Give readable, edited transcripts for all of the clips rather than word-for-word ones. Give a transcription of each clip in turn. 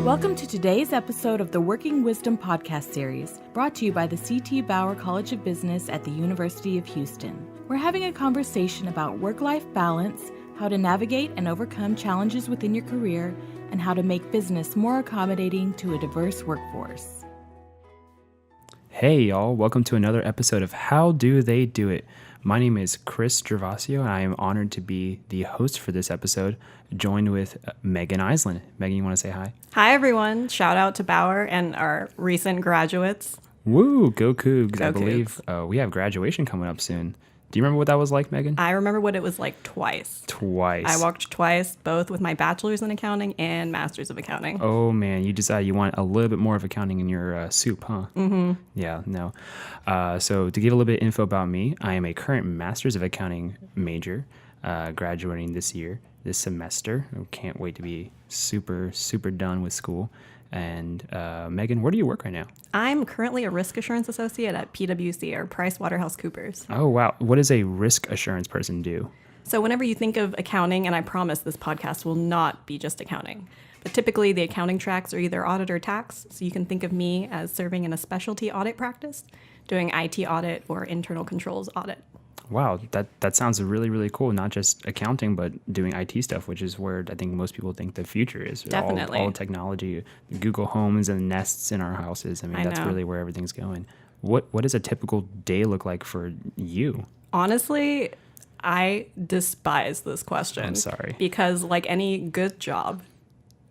Welcome to today's episode of the Working Wisdom podcast series, brought to you by the Ted Bauer College of Business at the University of Houston. We're having a conversation about work-life balance, how to navigate and overcome challenges within your career, and how to make business more accommodating to a diverse workforce. Hey y'all, welcome to another episode of How Do They Do It? My name is Chris Gervasio, and I am honored to be the host for this episode, joined with Megan Iselin. Megan, you want to say hi? Hi, everyone. Shout out to Bauer and our recent graduates. Woo, go Cougs. Go I believe we have graduation coming up soon. Do you remember what that was like, Megan? I remember what it was like twice. Twice. I walked twice, both with my bachelor's in accounting and master's of accounting. Oh, man. You decided you want a little bit more of accounting in your soup, huh? Mm-hmm. Yeah, no. So to give a little bit of info about me, I am a current master's of accounting major, graduating this semester. I can't wait to be super done with school. And Megan, where do you work right now? I'm currently a risk assurance associate at PwC, or PricewaterhouseCoopers. Oh, wow. What does a risk assurance person do? So whenever you think of accounting, and I promise this podcast will not be just accounting, but typically the accounting tracks are either audit or tax. So you can think of me as serving in a specialty audit practice, doing IT audit or internal controls audit. Wow, that sounds really cool. Not just accounting, but doing IT stuff, which is where I think most people think the future is. Definitely. All technology, Google Homes and Nests in our houses. I mean, that's really where everything's going. What does a typical day look like for you? Honestly, I despise this question. I'm sorry. Because like any good job,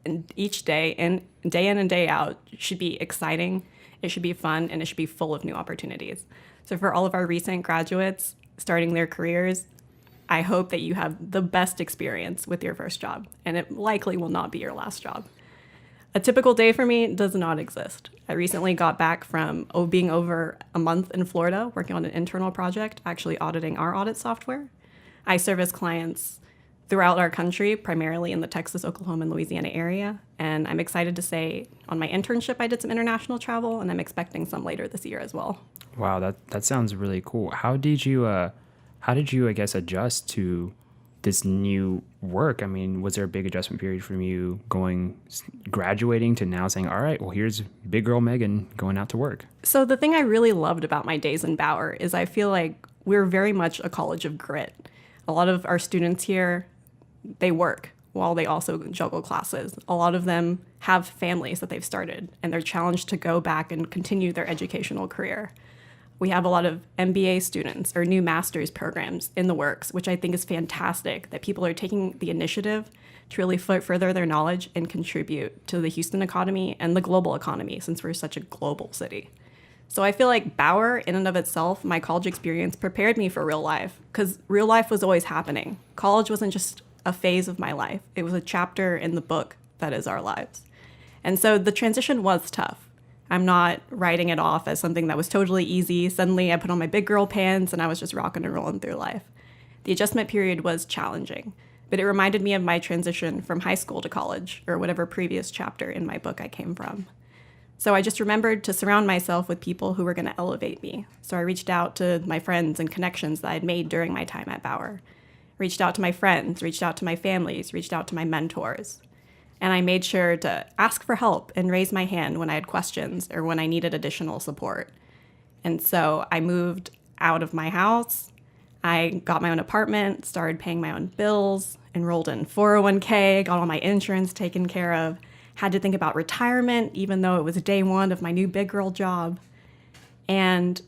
and each day in and day out should be exciting, it should be fun, and it should be full of new opportunities. So for all of our recent graduates starting their careers, I hope that you have the best experience with your first job, and it likely will not be your last job. A typical day for me does not exist. I recently got back from being over a month in Florida working on an internal project, actually auditing our audit software. I service clients throughout our country, primarily in the Texas, Oklahoma, and Louisiana area. And I'm excited to say on my internship, I did some international travel, and I'm expecting some later this year as well. Wow, that sounds really cool. How did you, I guess, adjust to this new work? I mean, was there a big adjustment period from you graduating to now saying, all right, well, here's big girl Megan going out to work? So the thing I really loved about my days in Bauer is I feel like we're very much a college of grit. A lot of our students here, they work while they also juggle classes. A lot of them have families that they've started, and they're challenged to go back and continue their educational career. We have a lot of MBA students or new master's programs in the works, which I think is fantastic, that people are taking the initiative to really further their knowledge and contribute to the Houston economy and the global economy, since we're such a global city. So I feel like Bauer, in and of itself, my college experience prepared me for real life, because real life was always happening. College wasn't just a phase of my life. It was a chapter in the book that is our lives. And so the transition was tough. I'm not writing it off as something that was totally easy. Suddenly I put on my big girl pants and I was just rocking and rolling through life. The adjustment period was challenging, but it reminded me of my transition from high school to college, or whatever previous chapter in my book I came from. So I just remembered to surround myself with people who were going to elevate me. So I reached out to my friends and connections that I'd made during my time at Bauer. Reached out to my friends, reached out to my families, reached out to my mentors. And I made sure to ask for help and raise my hand when I had questions or when I needed additional support. And so I moved out of my house. I got my own apartment, started paying my own bills, enrolled in 401k, got all my insurance taken care of, had to think about retirement, even though it was day one of my new big girl job. And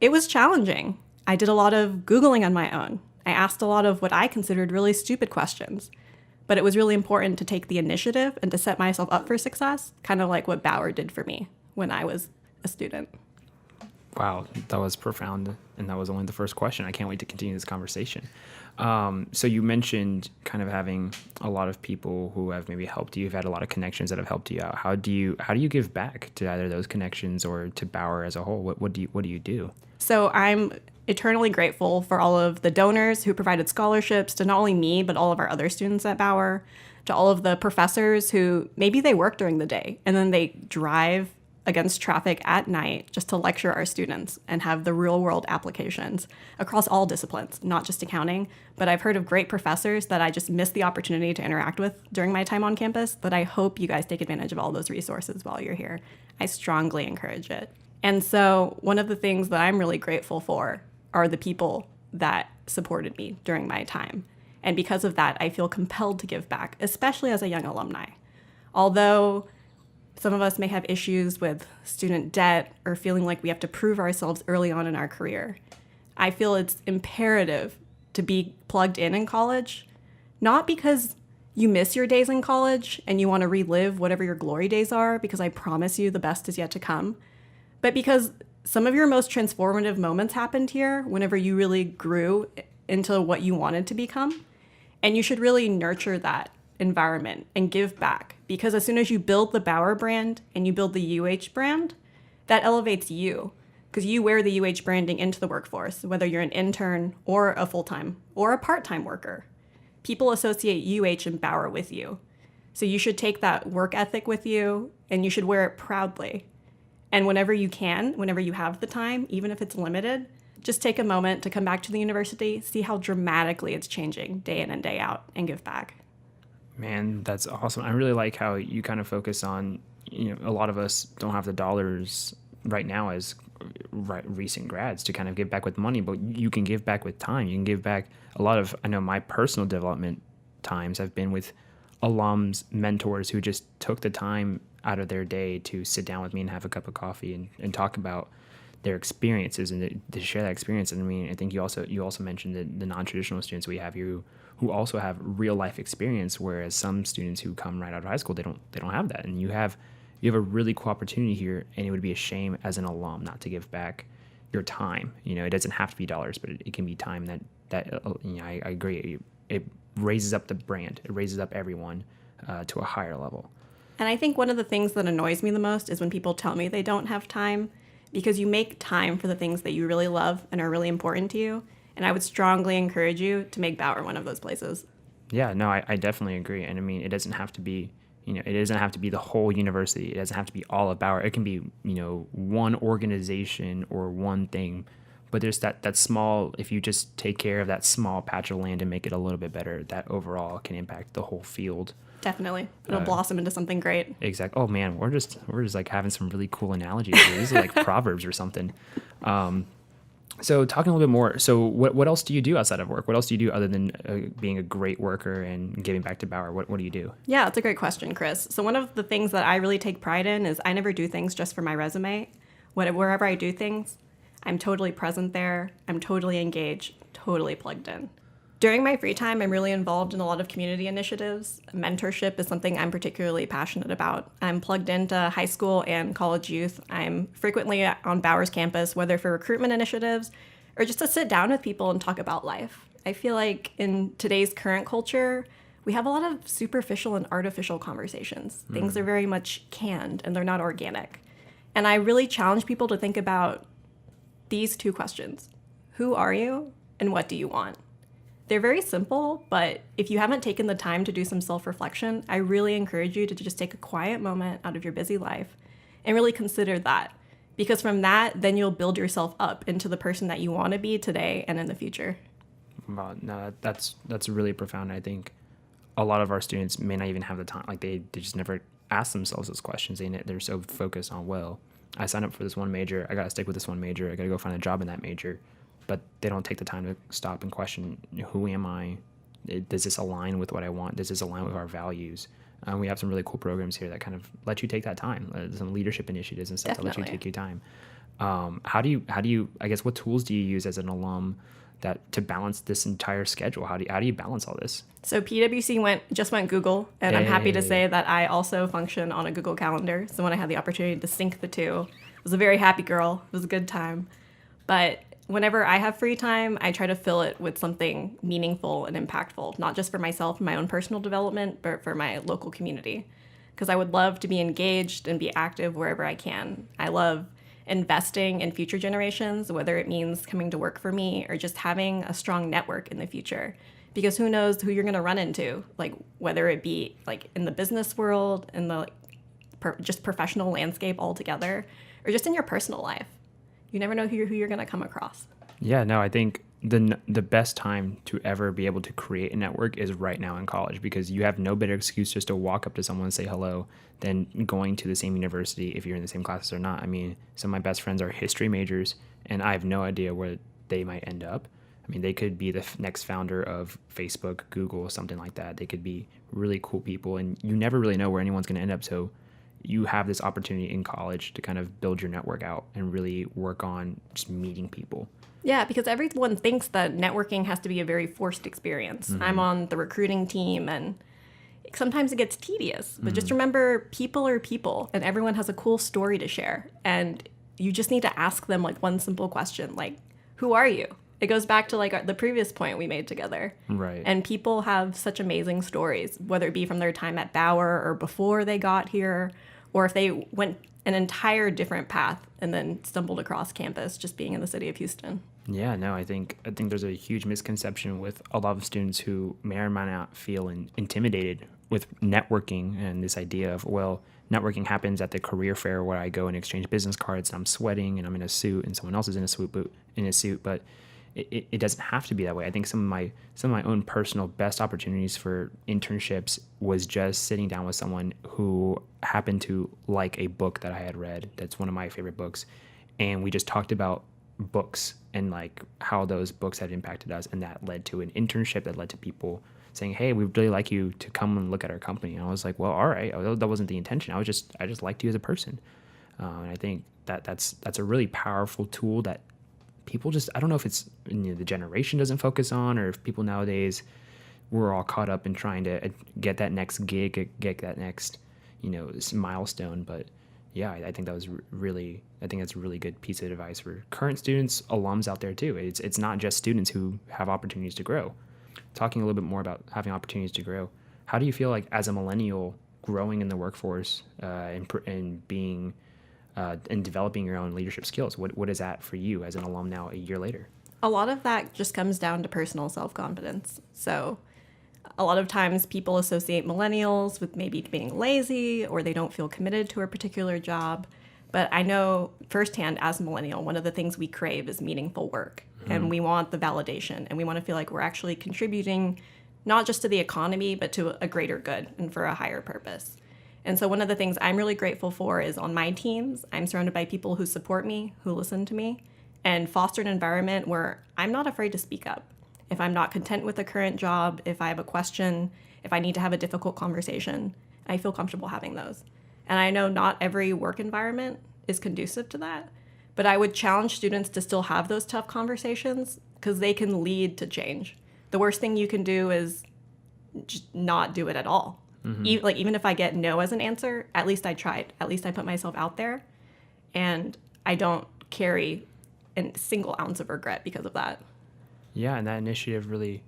it was challenging. I did a lot of Googling on my own. I asked a lot of what I considered really stupid questions. But it was really important to take the initiative and to set myself up for success, kind of like what Bauer did for me when I was a student. Wow, that was profound, and that was only the first question. I can't wait to continue this conversation. So you mentioned kind of having a lot of people who have maybe helped you. You've had a lot of connections that have helped you out. How do you give back to either those connections or to Bauer as a whole? What do you do? So I'm eternally grateful for all of the donors who provided scholarships to not only me, but all of our other students at Bauer, to all of the professors who maybe they work during the day and then they drive against traffic at night just to lecture our students and have the real world applications across all disciplines, not just accounting. But I've heard of great professors that I just missed the opportunity to interact with during my time on campus that I hope you guys take advantage of all those resources while you're here. I strongly encourage it. And so one of the things that I'm really grateful for are the people that supported me during my time. And because of that, I feel compelled to give back, especially as a young alumni. Although some of us may have issues with student debt or feeling like we have to prove ourselves early on in our career, I feel it's imperative to be plugged in college, not because you miss your days in college and you want to relive whatever your glory days are, because I promise you the best is yet to come, but because some of your most transformative moments happened here whenever you really grew into what you wanted to become. And you should really nurture that environment and give back, because as soon as you build the Bauer brand and you build the UH brand, that elevates you, because you wear the UH branding into the workforce, whether you're an intern or a full-time or a part-time worker. People associate UH and Bauer with you. So you should take that work ethic with you and you should wear it proudly. And whenever you can, whenever you have the time, even if it's limited, just take a moment to come back to the university, see how dramatically it's changing day in and day out, and give back. Man, that's awesome. I really like how you kind of focus on, a lot of us don't have the dollars right now as recent grads to kind of give back with money, but you can give back with time. You can give back I know my personal development times have been with alums, mentors who just took the time out of their day to sit down with me and have a cup of coffee and talk about their experiences and to share that experience. And I mean, I think you also mentioned the non-traditional students we have here who also have real life experience, whereas some students who come right out of high school, they don't have that. And you have a really cool opportunity here, and it would be a shame as an alum not to give back your time. It doesn't have to be dollars, but it can be time that I agree. It raises up the brand. It raises up everyone to a higher level. And I think one of the things that annoys me the most is when people tell me they don't have time, because you make time for the things that you really love and are really important to you. And I would strongly encourage you to make Bauer one of those places. Yeah, no, I definitely agree. And I mean, it doesn't have to be, it doesn't have to be the whole university. It doesn't have to be all of Bauer. It can be, one organization or one thing. But there's that small, if you just take care of that small patch of land and make it a little bit better, that overall can impact the whole field. Definitely. It'll blossom into something great. Exactly. Oh man, we're just like having some really cool analogies here. These are like proverbs or something. So talking a little bit more, so what else do you do outside of work? What else do you do other than being a great worker and giving back to Bauer? What do you do? Yeah, it's a great question, Chris. So one of the things that I really take pride in is I never do things just for my resume. Wherever I do things, I'm totally present there. I'm totally engaged, totally plugged in. During my free time, I'm really involved in a lot of community initiatives. Mentorship is something I'm particularly passionate about. I'm plugged into high school and college youth. I'm frequently on Bauer's campus, whether for recruitment initiatives or just to sit down with people and talk about life. I feel like in today's current culture, we have a lot of superficial and artificial conversations. Things are very much canned and they're not organic. And I really challenge people to think about these two questions. Who are you and what do you want? They're very simple, but if you haven't taken the time to do some self-reflection, I really encourage you to just take a quiet moment out of your busy life and really consider that. Because from that, then you'll build yourself up into the person that you want to be today and in the future. Wow, no, that's really profound. I think a lot of our students may not even have the time. Like they just never ask themselves those questions. They're so focused on, well, I signed up for this one major. I got to stick with this one major. I got to go find a job in that major. But they don't take the time to stop and question, who am I? Does this align with what I want? Does this align with our values? We have some really cool programs here that kind of let you take that time. Some leadership initiatives and stuff that let you take your time. How do you, I guess, what tools do you use as an alum to balance this entire schedule? How do you balance all this? So PwC just went Google, and I'm happy to say that I also function on a Google Calendar. So when I had the opportunity to sync the two, I was a very happy girl. It was a good time. But whenever I have free time, I try to fill it with something meaningful and impactful, not just for myself and my own personal development, but for my local community. Because I would love to be engaged and be active wherever I can. I love investing in future generations, whether it means coming to work for me or just having a strong network in the future. Because who knows who you're going to run into, like whether it be like in the business world, in the just professional landscape altogether, or just in your personal life. You never know who you're going to come across. Yeah, no, I think the best time to ever be able to create a network is right now in college, because you have no better excuse just to walk up to someone and say hello than going to the same university if you're in the same classes or not. I mean, some of my best friends are history majors, and I have no idea where they might end up. I mean, they could be the next founder of Facebook, Google, something like that. They could be really cool people, and you never really know where anyone's going to end up. So you have this opportunity in college to kind of build your network out and really work on just meeting people. Yeah, because everyone thinks that networking has to be a very forced experience. Mm-hmm. I'm on the recruiting team, and sometimes it gets tedious. But just remember, people are people, and everyone has a cool story to share. And you just need to ask them like one simple question, like, who are you? It goes back to like the previous point we made together. Right. And people have such amazing stories, whether it be from their time at Bauer or before they got here, or if they went an entire different path and then stumbled across campus just being in the city of Houston. Yeah, no, I think there's a huge misconception with a lot of students who may or may not feel intimidated with networking, and this idea of, well, networking happens at the career fair where I go and exchange business cards and I'm sweating and I'm in a suit and someone else is in a suit, but it doesn't have to be that way. I think some of my own personal best opportunities for internships was just sitting down with someone who happened to like a book that I had read. That's one of my favorite books. And we just talked about books and like how those books had impacted us. And that led to an internship that led to people saying, hey, we'd really like you to come and look at our company. And I was like, well, all right. That wasn't the intention. I just liked you as a person. And I think that's a really powerful tool that people just, I don't know if it's, the generation doesn't focus on, or if people nowadays, we're all caught up in trying to get that next gig, get that next, milestone. But yeah, I think that's a really good piece of advice for current students, alums out there too. It's not just students who have opportunities to grow. Talking a little bit more about having opportunities to grow, how do you feel like as a millennial growing in the workforce and being and developing your own leadership skills? What is that for you as an alum now a year later? A lot of that just comes down to personal self-confidence. So a lot of times people associate millennials with maybe being lazy, or they don't feel committed to a particular job. But I know firsthand as a millennial, one of the things we crave is meaningful work. Mm-hmm. And we want the validation, and we want to feel like we're actually contributing not just to the economy, but to a greater good and for a higher purpose. And so one of the things I'm really grateful for is on my teams, I'm surrounded by people who support me, who listen to me, and foster an environment where I'm not afraid to speak up. If I'm not content with the current job, if I have a question, if I need to have a difficult conversation, I feel comfortable having those. And I know not every work environment is conducive to that, but I would challenge students to still have those tough conversations, because they can lead to change. The worst thing you can do is just not do it at all. Mm-hmm. Even if I get no as an answer, at least I tried. At least I put myself out there, and I don't carry a single ounce of regret because of that. Yeah, and that initiative really,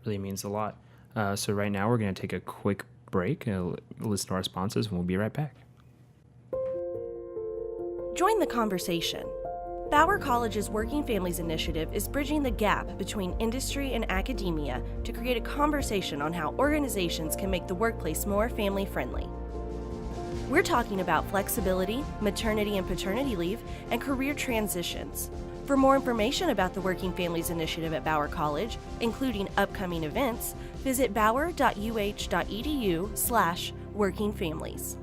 really means a lot. So right now we're going to take a quick break and listen to our sponsors, and we'll be right back. Join the conversation. Bauer College's Working Families Initiative is bridging the gap between industry and academia to create a conversation on how organizations can make the workplace more family-friendly. We're talking about flexibility, maternity and paternity leave, and career transitions. For more information about the Working Families Initiative at Bauer College, including upcoming events, visit bauer.uh.edu/workingfamilies.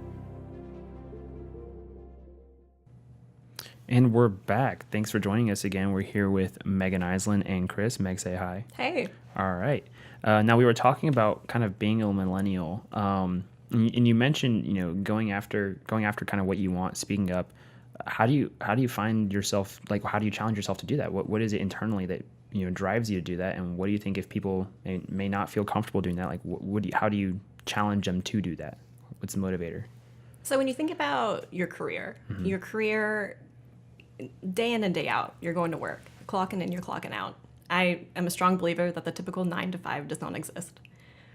And we're back. Thanks for joining us again. We're here with Megan Iselin and Chris. Meg, say hi. Hey. All right. Now we were talking about kind of being a millennial, and you mentioned going after kind of what you want, speaking up. How do you find yourself, like, how do you challenge yourself to do that? What is it internally that drives you to do that, and what do you think if people may not feel comfortable doing that? Like, how do you challenge them to do that? What's the motivator? So when you think about your career, day in and day out, you're going to work, clocking in, you're clocking out. I am a strong believer that the typical 9 to 5 does not exist.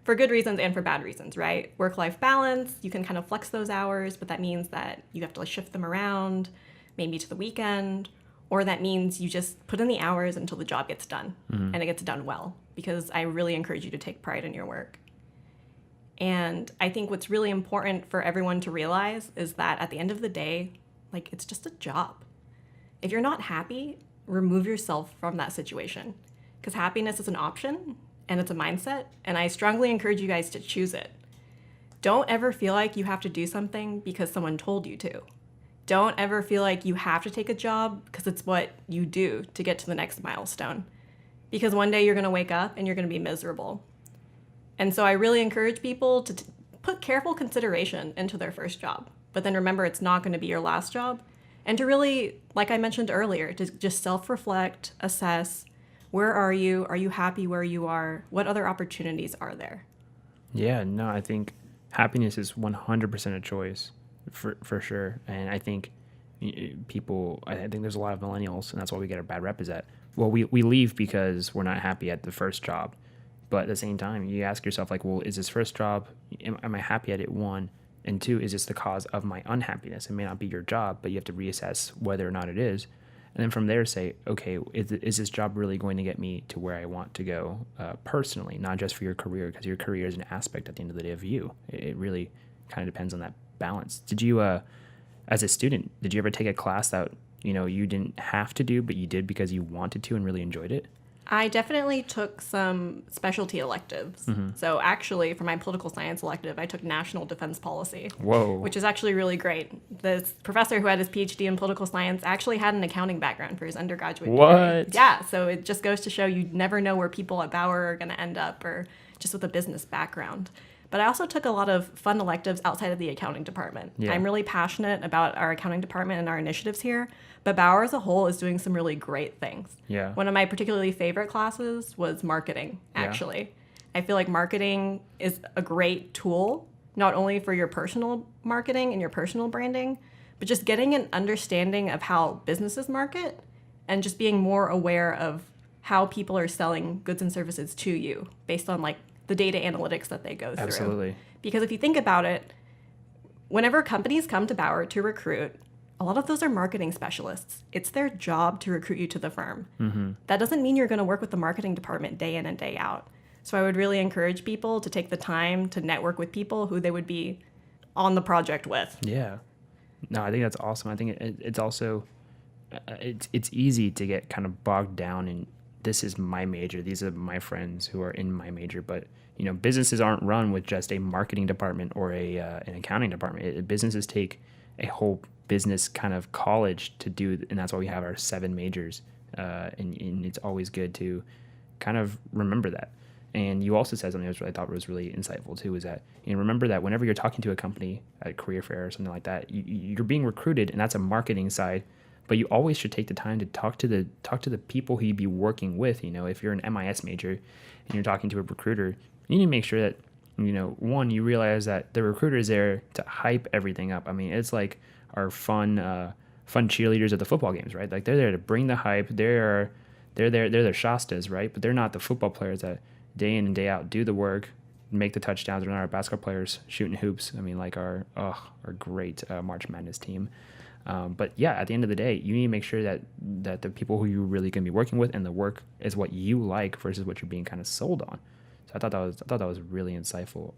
For good reasons and for bad reasons, right? Work-life balance, you can kind of flex those hours, but that means that you have to shift them around, maybe to the weekend, or that means you just put in the hours until the job gets done, and it gets done well, because I really encourage you to take pride in your work. And I think what's really important for everyone to realize is that at the end of the day, like, it's just a job. If you're not happy, remove yourself from that situation, because happiness is an option and it's a mindset. And I strongly encourage you guys to choose it. Don't ever feel like you have to do something because someone told you to. Don't ever feel like you have to take a job because it's what you do to get to the next milestone. Because one day you're going to wake up and you're going to be miserable. And so I really encourage people to put careful consideration into their first job. But then remember, it's not going to be your last job. And to really, like I mentioned earlier, to just self-reflect, assess, where are you? Are you happy where you are? What other opportunities are there? Yeah, no, I think happiness is 100% a choice for sure. And I think people, I think there's a lot of millennials, and that's why we get a bad rep, is that, well, we leave because we're not happy at the first job. But at the same time, you ask yourself, like, well, is this first job, am I happy at it, one? And two, is this the cause of my unhappiness? It may not be your job, but you have to reassess whether or not it is. And then from there say, okay, is this job really going to get me to where I want to go personally, not just for your career, because your career is an aspect at the end of the day of you. It really kind of depends on that balance. Did you, as a student, did you ever take a class that, you didn't have to do, but you did because you wanted to and really enjoyed it? I definitely took some specialty electives. Mm-hmm. So actually, for my political science elective, I took national defense policy. Whoa. Which is actually really great. This professor who had his PhD in political science actually had an accounting background for his undergraduate degree. What? Yeah, so it just goes to show you never know where people at Bauer are going to end up, or just with a business background. But I also took a lot of fun electives outside of the accounting department. Yeah. I'm really passionate about our accounting department and our initiatives here, but Bauer as a whole is doing some really great things. Yeah. One of my particularly favorite classes was marketing, actually. Yeah. I feel like marketing is a great tool, not only for your personal marketing and your personal branding, but just getting an understanding of how businesses market and just being more aware of how people are selling goods and services to you based on, like, the data analytics that they go through. Absolutely. Because if you think about it, whenever companies come to Bauer to recruit, a lot of those are marketing specialists. It's their job to recruit you to the firm. Mm-hmm. That doesn't mean you're going to work with the marketing department day in and day out. So I would really encourage people to take the time to network with people who they would be on the project with. Yeah. No, I think that's awesome. I think it's also, it's easy to get kind of bogged down in, this is my major, these are my friends who are in my major, but businesses aren't run with just a marketing department or an accounting department. Businesses take a whole business kind of college to do, and that's why we have our 7 majors, and it's always good to kind of remember that. And you also said something that I thought was really insightful too, is that remember that whenever you're talking to a company at a career fair or something like that, you're being recruited, and that's a marketing side. But you always should take the time to talk to the people who you'd be working with. If you're an MIS major and you're talking to a recruiter, you need to make sure that, one, you realize that the recruiter is there to hype everything up. I mean, it's like our fun cheerleaders at the football games, right? Like, they're there to bring the hype. They're the Shastas, right? But they're not the football players that day in and day out do the work, make the touchdowns. They're not our basketball players shooting hoops. I mean, like our great March Madness team. But yeah, at the end of the day, you need to make sure that the people who you're really going to be working with and the work is what you like versus what you're being kind of sold on. So I thought that was really insightful.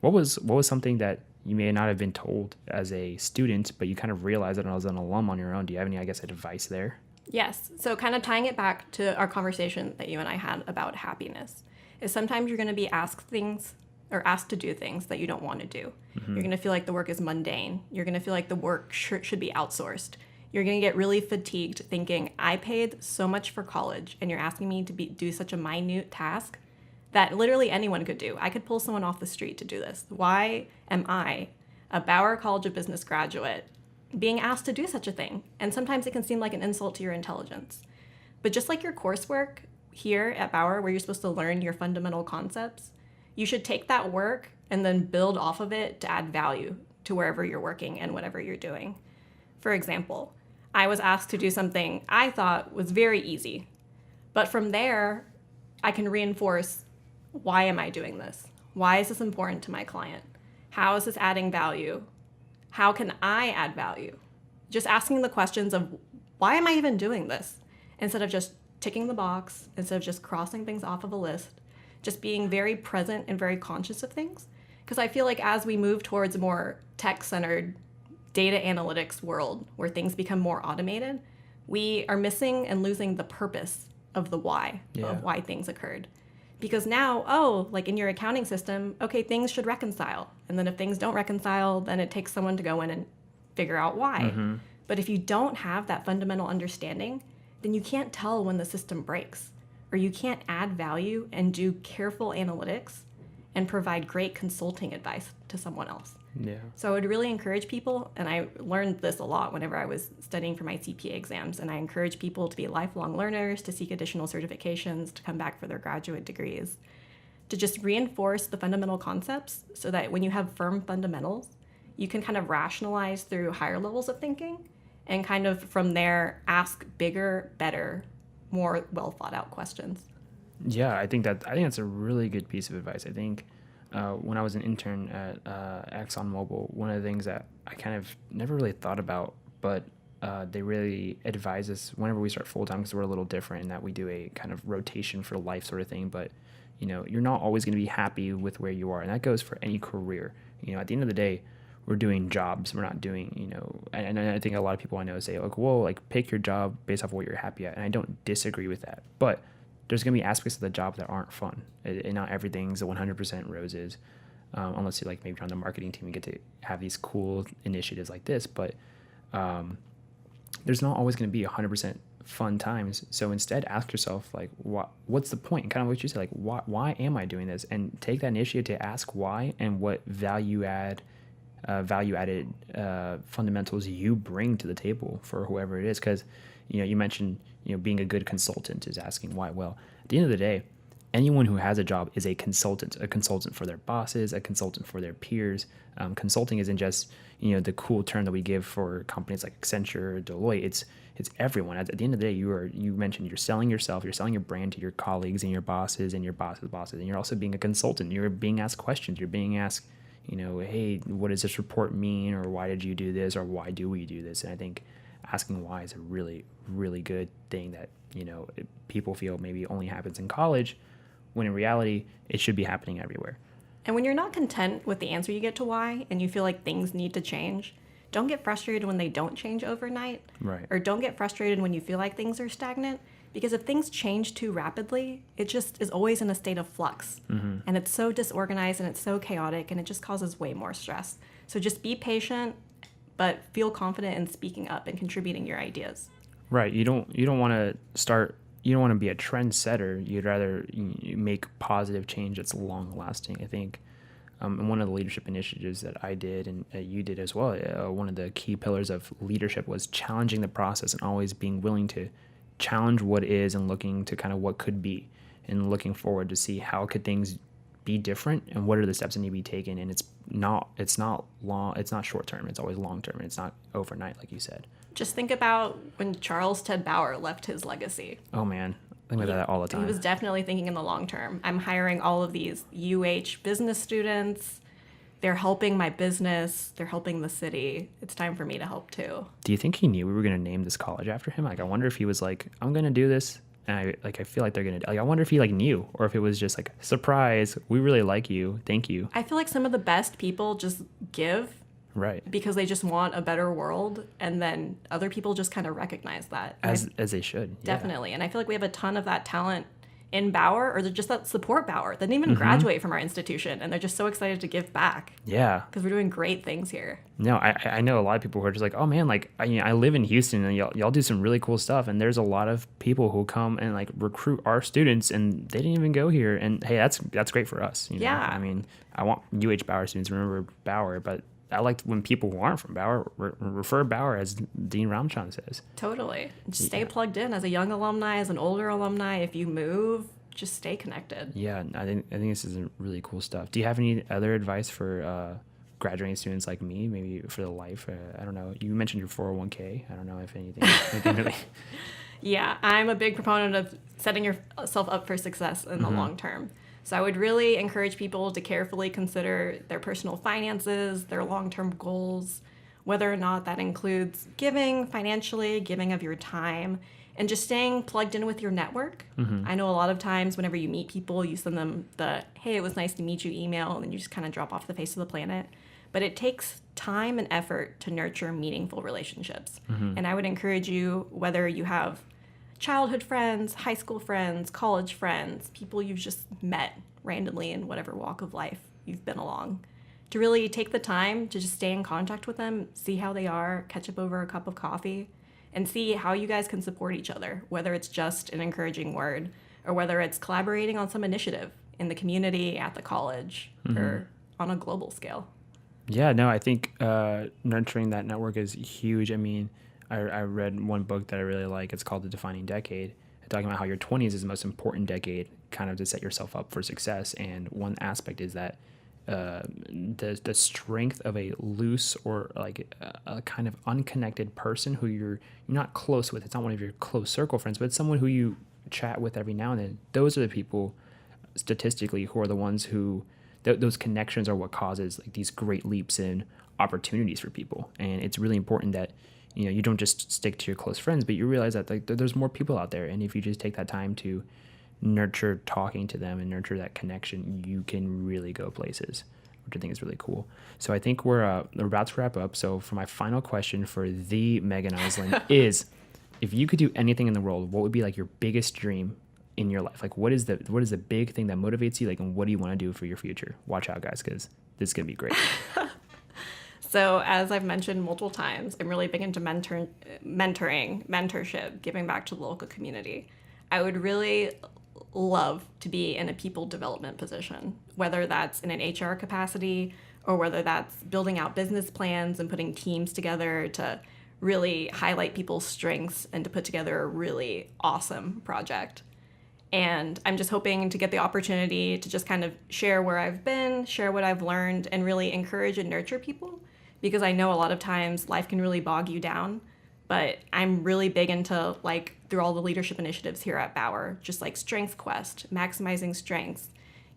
What was something that you may not have been told as a student, but you kind of realized it as an alum on your own? Do you have any, advice there? Yes. So kind of tying it back to our conversation that you and I had about happiness, is sometimes you're going to be asked to do things that you don't want to do. Mm-hmm. You're going to feel like the work is mundane. You're going to feel like the work should be outsourced. You're going to get really fatigued thinking, I paid so much for college, and you're asking me to do such a minute task that literally anyone could do. I could pull someone off the street to do this. Why am I, a Bauer College of Business graduate, being asked to do such a thing? And sometimes it can seem like an insult to your intelligence. But just like your coursework here at Bauer, where you're supposed to learn your fundamental concepts, you should take that work and then build off of it to add value to wherever you're working and whatever you're doing. For example, I was asked to do something I thought was very easy. But from there, I can reinforce, why am I doing this? Why is this important to my client? How is this adding value? How can I add value? Just asking the questions of, why am I even doing this? Instead of just ticking the box, instead of just crossing things off of a list, just being very present and very conscious of things Because I feel like as we move towards a more tech-centered data analytics world where things become more automated, we are missing and losing the purpose of the why, of why things occurred. Because now, like in your accounting system, okay, things should reconcile. And then if things don't reconcile, then it takes someone to go in and figure out why. But if you don't have that fundamental understanding, then you can't tell when the system breaks, or you can't add value and do careful analytics and provide great consulting advice to someone else. Yeah. So I would really encourage people, and I learned this a lot whenever I was studying for my CPA exams, and I encourage people to be lifelong learners, to seek additional certifications, to come back for their graduate degrees, to just reinforce the fundamental concepts so that when you have firm fundamentals, you can kind of rationalize through higher levels of thinking and kind of from there ask bigger, better, more well thought out questions. Yeah, I think that's a really good piece of advice. I think when I was an intern at ExxonMobil, one of the things that I kind of never really thought about, but they really advise us whenever we start full time, because we're a little different in that we do a kind of rotation for life sort of thing. But you're not always going to be happy with where you are, and that goes for any career. At the end of the day, we're doing jobs. We're not doing, and I think a lot of people I know say, like, well, like pick your job based off of what you're happy at. And I don't disagree with that. But there's going to be aspects of the job that aren't fun. And not everything's a 100% roses, unless you like maybe you're on the marketing team and get to have these cool initiatives like this. But there's not always going to be 100% fun times. So instead, ask yourself, like, what's the point? And kind of what you said, like, why am I doing this? And take that initiative to ask why and what value-added fundamentals you bring to the table for whoever it is. Because you mentioned being a good consultant is asking why. Well, at the end of the day, anyone who has a job is a consultant for their bosses, a consultant for their peers. Consulting isn't just the cool term that we give for companies like Accenture or Deloitte. It's everyone. At the end of the day, you mentioned you're selling yourself, you're selling your brand to your colleagues and your bosses and your bosses' bosses, and you're also being a consultant. You're being asked questions. You're being asked, hey, what does this report mean, or why did you do this, or why do we do this? And I think asking why is a really, really good thing that people feel maybe only happens in college, when in reality it should be happening everywhere. And when you're not content with the answer you get to why, and you feel like things need to change, don't get frustrated when they don't change overnight. Right. Or don't get frustrated when you feel like things are stagnant. Because if things change too rapidly, it just is always in a state of flux. Mm-hmm. And it's so disorganized and it's so chaotic, and it just causes way more stress. So just be patient, but feel confident in speaking up and contributing your ideas. Right. You don't want to be a trendsetter. You'd rather make positive change that's long lasting. I think and one of the leadership initiatives that I did and you did as well, one of the key pillars of leadership was challenging the process and always being willing to challenge what is and looking to kind of what could be and looking forward to see how could things be different and what are the steps that need to be taken. And it's not short term. It's always long term, and it's not overnight, like you said. Just think about when Ted Bauer left his legacy. Oh man, I think about that all the time. He was definitely thinking in the long term. I'm hiring all of these business students. They're helping my business. They're helping the city. It's time for me to help too. Do you think he knew we were going to name this college after him? Like, I wonder if he was like, I'm going to do this. And I feel like they're going to, I wonder if he knew, or if it was just like, surprise, we really like you. Thank you. I feel like some of the best people just give. Right. Because they just want a better world. And then other people just kind of recognize that. As they should. Definitely. Yeah. And I feel like we have a ton of that talent in Bauer, or just that support Bauer. They didn't even graduate from our institution, and they're just so excited to give back. Yeah. Because we're doing great things here. No, I know a lot of people who are just like, oh man, like I live in Houston, and y'all do some really cool stuff, and there's a lot of people who come and like recruit our students, and they didn't even go here, and hey, that's great for us. Yeah. I mean, I want Bauer students to remember Bauer, but I like when people who aren't from Bauer refer Bauer, as Dean Ramchan says. Totally. Just stay plugged in as a young alumni, as an older alumni. If you move, just stay connected. Yeah, I think this is really cool stuff. Do you have any other advice for graduating students like me, maybe for the life? I don't know. You mentioned your 401k. I don't know if anything really. Yeah, I'm a big proponent of setting yourself up for success in the long term. So I would really encourage people to carefully consider their personal finances, their long-term goals, whether or not that includes giving financially, giving of your time, and just staying plugged in with your network. I know a lot of times whenever you meet people, you send them the, hey, it was nice to meet you email, and then you just kind of drop off the face of the planet. But it takes time and effort to nurture meaningful relationships. And I would encourage you, whether you have childhood friends, high school friends, college friends, people you've just met randomly in whatever walk of life you've been along, to really take the time to just stay in contact with them, see how they are, catch up over a cup of coffee, and see how you guys can support each other, whether it's just an encouraging word or whether it's collaborating on some initiative in the community, at the college, or on a global scale. Yeah, no, I think nurturing that network is huge. I mean, I read one book that I really like. It's called The Defining Decade, talking about how your 20s is the most important decade kind of to set yourself up for success. And one aspect is that the strength of a loose or like a kind of unconnected person who you're not close with. It's not one of your close circle friends, but it's someone who you chat with every now and then. Those are the people statistically who are the ones who those connections are what causes like these great leaps in opportunities for people. And it's really important that you don't just stick to your close friends, but you realize that like there's more people out there, and if you just take that time to nurture talking to them and nurture that connection, you can really go places, which I think is really cool. So I think we're about to wrap up. So for my final question for the Megan Iselin is, if you could do anything in the world, what would be like your biggest dream in your life? Like what is the big thing that motivates you? Like, and what do you want to do for your future? Watch out, guys, because this is going to be great. So as I've mentioned multiple times, I'm really big into mentoring, mentorship, giving back to the local community. I would really love to be in a people development position, whether that's in an HR capacity or whether that's building out business plans and putting teams together to really highlight people's strengths and to put together a really awesome project. And I'm just hoping to get the opportunity to just kind of share where I've been, share what I've learned, and really encourage and nurture people, because I know a lot of times life can really bog you down. But I'm really big into, like, through all the leadership initiatives here at Bauer, just like Strength Quest, maximizing strengths,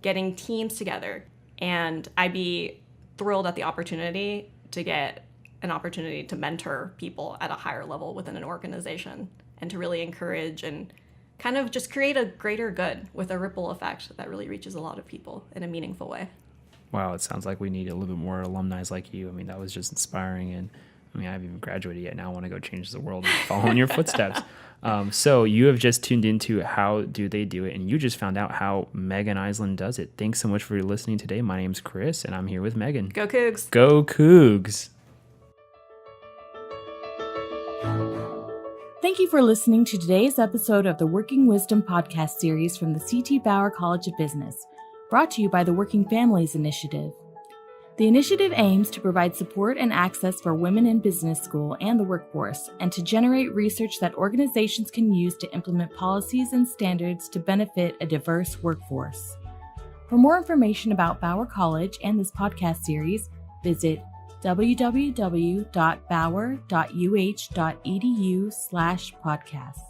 getting teams together. And I'd be thrilled at the opportunity to get an opportunity to mentor people at a higher level within an organization and to really encourage and kind of just create a greater good with a ripple effect that really reaches a lot of people in a meaningful way. Wow, it sounds like we need a little bit more alumni like you. I mean, that was just inspiring. And I mean, I haven't even graduated yet. Now I want to go change the world and follow in your footsteps. So you have just tuned into How Do They Do It? And you just found out how Megan Iselin does it. Thanks so much for listening today. My name's Chris, and I'm here with Megan. Go Cougs. Go Cougs. Thank you for listening to today's episode of the Working Wisdom podcast series from the C.T. Bauer College of Business, brought to you by the Working Families Initiative. The initiative aims to provide support and access for women in business school and the workforce, and to generate research that organizations can use to implement policies and standards to benefit a diverse workforce. For more information about Bauer College and this podcast series, visit www.bauer.uh.edu/podcasts.